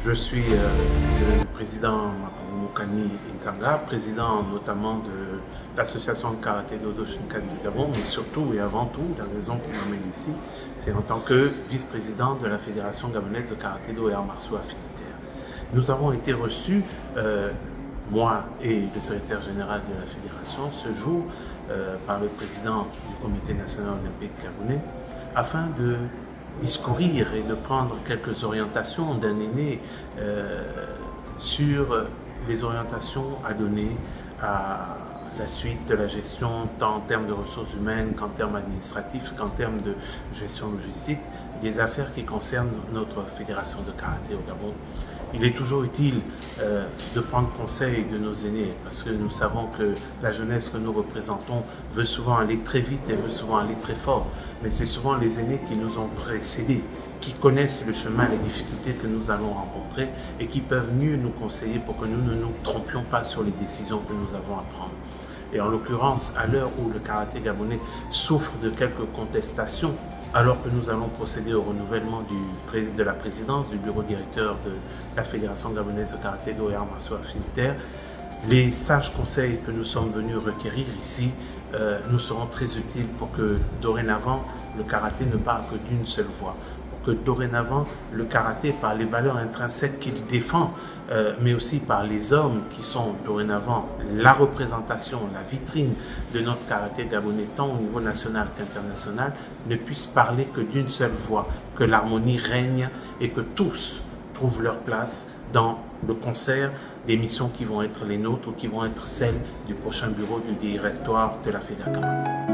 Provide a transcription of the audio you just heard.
Je suis le président Mokani Nzanga, président notamment de l'association de karaté Dodo Shinkan du Gabon, mais surtout et avant tout, la raison qui m'amène ici, c'est en tant que vice-président de la Fédération gabonaise de karaté do et arts martiaux affinitaires. Nous avons été reçus, moi et le secrétaire général de la fédération, ce jour par le président du Comité national olympique gabonais, afin de discourir et de prendre quelques orientations d'un aîné sur les orientations à donner à la suite de la gestion, tant en termes de ressources humaines qu'en termes administratifs, qu'en termes de gestion logistique, des affaires qui concernent notre fédération de karaté au Gabon. Il est toujours utile de prendre conseil de nos aînés parce que nous savons que la jeunesse que nous représentons veut souvent aller très vite et veut souvent aller très fort. Mais c'est souvent les aînés qui nous ont précédés, qui connaissent le chemin, les difficultés que nous allons rencontrer et qui peuvent mieux nous conseiller pour que nous ne nous trompions pas sur les décisions que nous avons à prendre. Et en l'occurrence, à l'heure où le karaté gabonais souffre de quelques contestations, alors que nous allons procéder au renouvellement de la présidence du bureau directeur de la Fédération gabonaise de karaté do et arts martiaux affinitaires, les sages conseils que nous sommes venus requérir ici nous seront très utiles pour que dorénavant le karaté ne parle que d'une seule voix. Que dorénavant, le karaté, par les valeurs intrinsèques qu'il défend, mais aussi par les hommes qui sont dorénavant la représentation, la vitrine de notre karaté gabonais, tant au niveau national qu'international, ne puisse parler que d'une seule voix, que l'harmonie règne et que tous trouvent leur place dans le concert des missions qui vont être les nôtres ou qui vont être celles du prochain bureau du directoire de la Fédération.